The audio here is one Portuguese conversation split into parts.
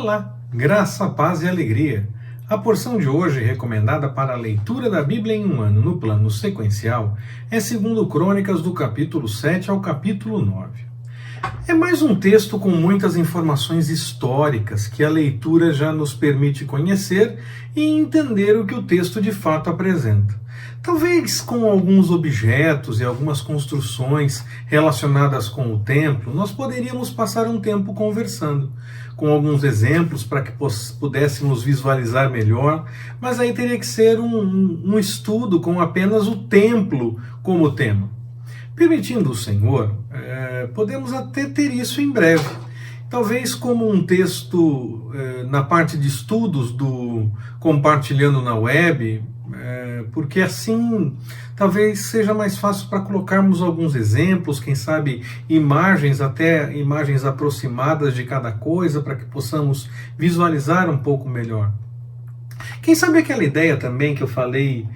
Olá, graça, paz e alegria. A porção de hoje, recomendada para a leitura da Bíblia em um ano no plano sequencial, é 2 Crônicas do capítulo 7 ao capítulo 9. É mais um texto com muitas informações históricas que a leitura já nos permite conhecer e entender o que o texto de fato apresenta. Talvez com alguns objetos e algumas construções relacionadas com o templo, nós poderíamos passar um tempo conversando, com alguns exemplos para que pudéssemos visualizar melhor, mas aí teria que ser um estudo com apenas o templo como tema. Permitindo o Senhor, podemos até ter isso em breve. Talvez como um texto na parte de estudos do Compartilhando na Web, porque assim talvez seja mais fácil para colocarmos alguns exemplos, quem sabe imagens, até imagens aproximadas de cada coisa, para que possamos visualizar um pouco melhor. Quem sabe aquela ideia também que eu falei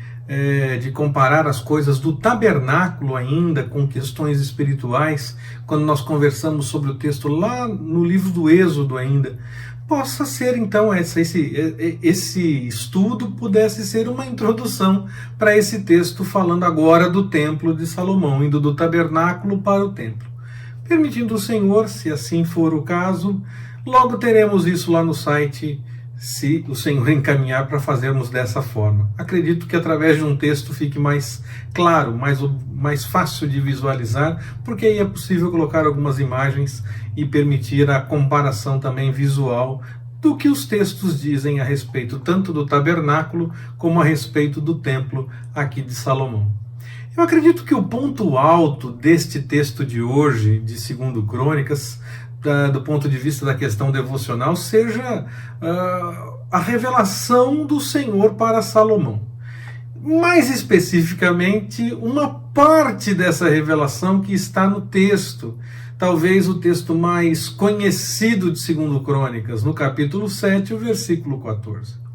de comparar as coisas do tabernáculo ainda com questões espirituais, quando nós conversamos sobre o texto lá no livro do Êxodo ainda, possa ser então esse estudo pudesse ser uma introdução para esse texto falando agora do templo de Salomão, indo do tabernáculo para o templo. Permitindo o Senhor, se assim for o caso, logo teremos isso lá no site, se o Senhor encaminhar para fazermos dessa forma. Acredito que através de um texto fique mais claro, mais fácil de visualizar, porque aí é possível colocar algumas imagens e permitir a comparação também visual do que os textos dizem a respeito tanto do tabernáculo como a respeito do templo aqui de Salomão. Eu acredito que o ponto alto deste texto de hoje, de 2 Crônicas, do ponto de vista da questão devocional, seja a revelação do Senhor para Salomão. Mais especificamente, uma parte dessa revelação que está no texto, talvez o texto mais conhecido de 2 Crônicas, no capítulo 7, o versículo 14.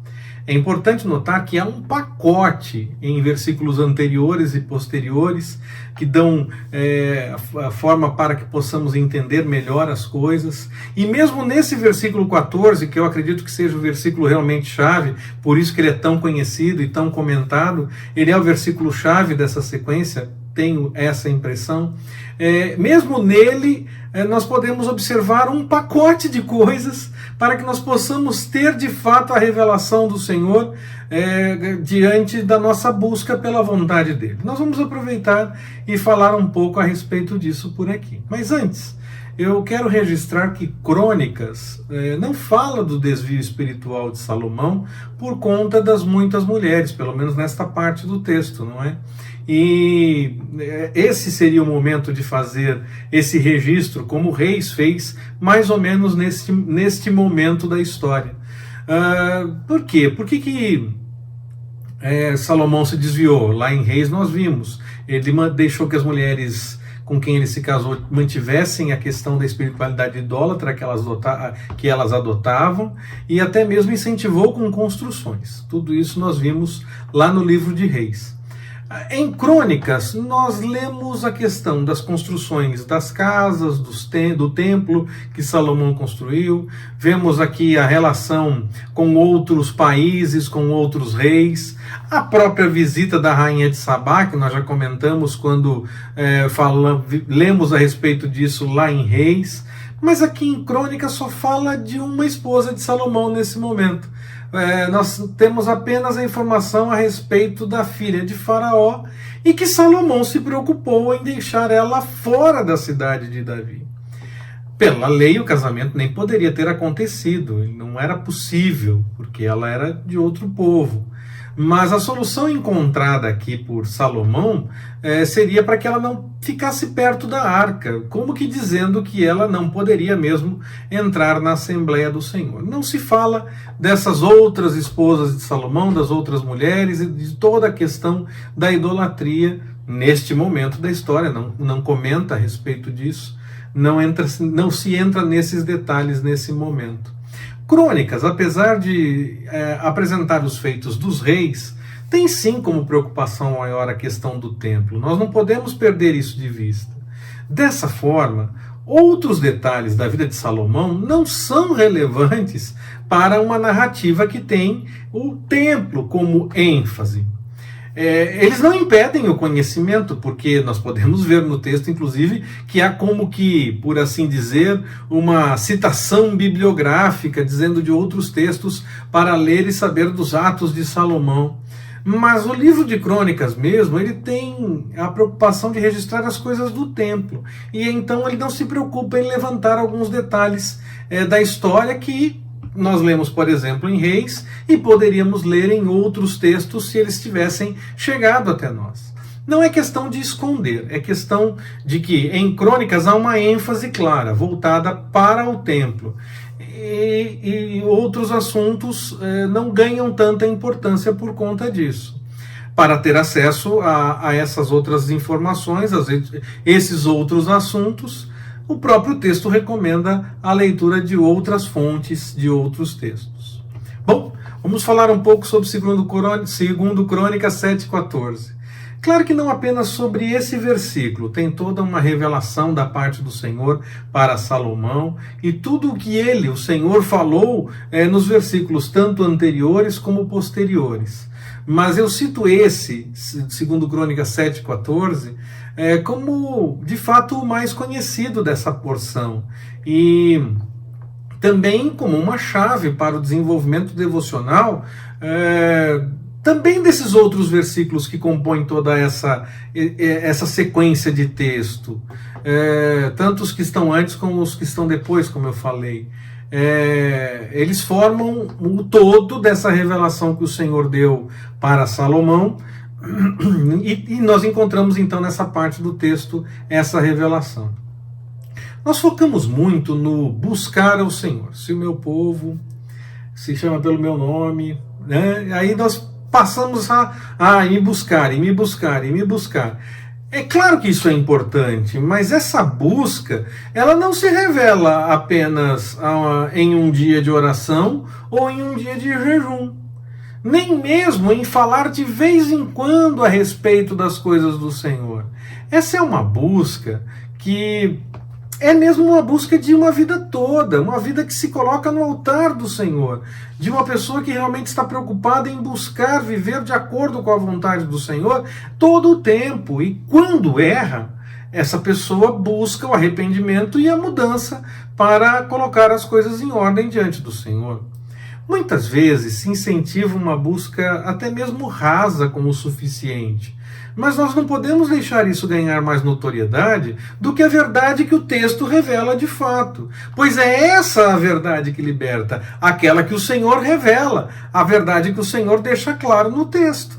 É importante notar que há um pacote em versículos anteriores e posteriores que dão a forma para que possamos entender melhor as coisas. E mesmo nesse versículo 14, que eu acredito que seja o versículo realmente chave, por isso que ele é tão conhecido e tão comentado, ele é o versículo chave dessa sequência, tenho essa impressão. Mesmo nele, nós podemos observar um pacote de coisas para que nós possamos ter de fato a revelação do Senhor diante da nossa busca pela vontade dele. Nós vamos aproveitar e falar um pouco a respeito disso por aqui. Mas antes, eu quero registrar que Crônicas não fala do desvio espiritual de Salomão por conta das muitas mulheres, pelo menos nesta parte do texto, não é? E esse seria o momento de fazer esse registro, como Reis fez, mais ou menos neste momento da história. Por quê? Por que Salomão se desviou? Lá em Reis nós vimos, ele deixou que as mulheres com quem ele se casou mantivessem a questão da espiritualidade idólatra que elas adotavam, e até mesmo incentivou com construções. Tudo isso nós vimos lá no livro de Reis. Em Crônicas, nós lemos a questão das construções das casas, do templo que Salomão construiu. Vemos aqui a relação com outros países, com outros reis. A própria visita da rainha de Sabá, que nós já comentamos quando lemos a respeito disso lá em Reis. Mas aqui em Crônicas só fala de uma esposa de Salomão nesse momento. Nós temos apenas a informação a respeito da filha de Faraó e que Salomão se preocupou em deixar ela fora da cidade de Davi. Pela lei, o casamento nem poderia ter acontecido, não era possível, porque ela era de outro povo. Mas a solução encontrada aqui por Salomão seria para que ela não ficasse perto da arca, como que dizendo que ela não poderia mesmo entrar na Assembleia do Senhor. Não se fala dessas outras esposas de Salomão, das outras mulheres e de toda a questão da idolatria neste momento da história, não comenta a respeito disso, não se entra nesses detalhes nesse momento. Crônicas, apesar de apresentar os feitos dos reis, tem sim como preocupação maior a questão do templo. Nós não podemos perder isso de vista. Dessa forma, Outros detalhes da vida de Salomão não são relevantes para uma narrativa que tem o templo como ênfase. Eles não impedem o conhecimento, porque nós podemos ver no texto, inclusive, que há como que, por assim dizer, uma citação bibliográfica dizendo de outros textos para ler e saber dos atos de Salomão. Mas o livro de Crônicas mesmo, ele tem a preocupação de registrar as coisas do templo. E então ele não se preocupa em levantar alguns detalhes da história que nós lemos, por exemplo, em Reis, e poderíamos ler em outros textos se eles tivessem chegado até nós. Não é questão de esconder, é questão de que em Crônicas há uma ênfase clara, voltada para o templo. E outros assuntos não ganham tanta importância por conta disso. Para ter acesso a essas outras informações, esses outros assuntos, o próprio texto recomenda a leitura de outras fontes, de outros textos. Bom, vamos falar um pouco sobre 2 Crônicas 7,14. Claro que não apenas sobre esse versículo, tem toda uma revelação da parte do Senhor para Salomão e tudo o que ele, o Senhor, falou nos versículos tanto anteriores como posteriores. Mas eu cito esse, 2 Crônicas 7,14, como de fato o mais conhecido dessa porção e também como uma chave para o desenvolvimento devocional também desses outros versículos que compõem toda essa sequência de texto, tanto os que estão antes como os que estão depois, como eu falei. Eles formam o todo dessa revelação que o Senhor deu para Salomão, e nós encontramos então nessa parte do texto essa revelação. Nós focamos muito no buscar ao Senhor. Se o meu povo se chama pelo meu nome, né? Aí nós passamos a me buscar, e me buscar, e me buscar. É claro que isso é importante, mas essa busca, ela não se revela apenas em um dia de oração ou em um dia de jejum. Nem mesmo em falar de vez em quando a respeito das coisas do Senhor. Essa é uma busca que é mesmo uma busca de uma vida toda, uma vida que se coloca no altar do Senhor, de uma pessoa que realmente está preocupada em buscar viver de acordo com a vontade do Senhor todo o tempo. E quando erra, essa pessoa busca o arrependimento e a mudança para colocar as coisas em ordem diante do Senhor. Muitas vezes se incentiva uma busca até mesmo rasa como o suficiente. Mas nós não podemos deixar isso ganhar mais notoriedade do que a verdade que o texto revela de fato. Pois é essa a verdade que liberta, aquela que o Senhor revela, a verdade que o Senhor deixa claro no texto.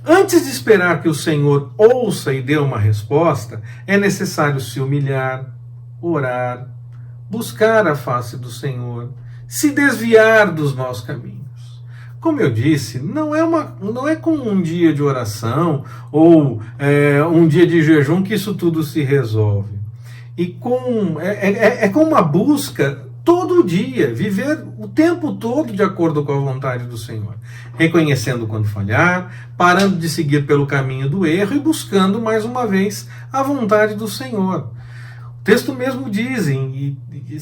Antes de esperar que o Senhor ouça e dê uma resposta, é necessário se humilhar, orar, buscar a face do Senhor, se desviar dos maus caminhos. Como eu disse, não é com um dia de oração ou um dia de jejum que isso tudo se resolve. E com uma busca todo dia, viver o tempo todo de acordo com a vontade do Senhor, reconhecendo quando falhar, parando de seguir pelo caminho do erro e buscando mais uma vez a vontade do Senhor. O texto mesmo diz,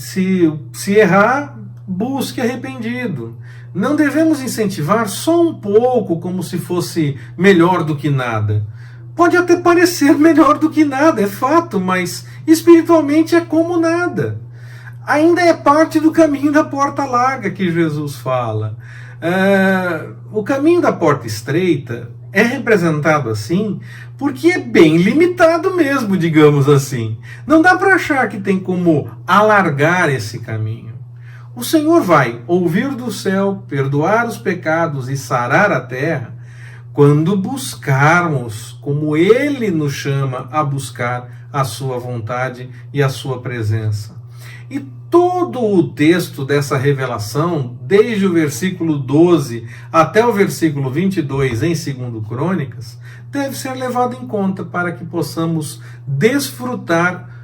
se errar, busque arrependido. Não devemos incentivar só um pouco como se fosse melhor do que nada. Pode até parecer melhor do que nada, é fato, mas espiritualmente é como nada. Ainda é parte do caminho da porta larga que Jesus fala. O caminho da porta estreita é representado assim porque é bem limitado mesmo, digamos assim. Não dá para achar que tem como alargar esse caminho. O Senhor vai ouvir do céu, perdoar os pecados e sarar a terra quando buscarmos, como Ele nos chama a buscar a sua vontade e a sua presença. E todo o texto dessa revelação, desde o versículo 12 até o versículo 22 em 2 Crônicas, deve ser levado em conta para que possamos desfrutar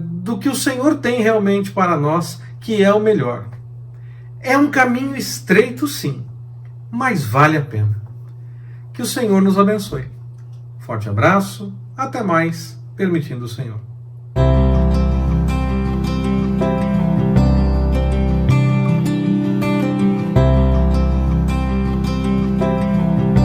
do que o Senhor tem realmente para nós, que é o melhor. É um caminho estreito, sim, mas vale a pena. Que o Senhor nos abençoe. Forte abraço, até mais, permitindo o Senhor.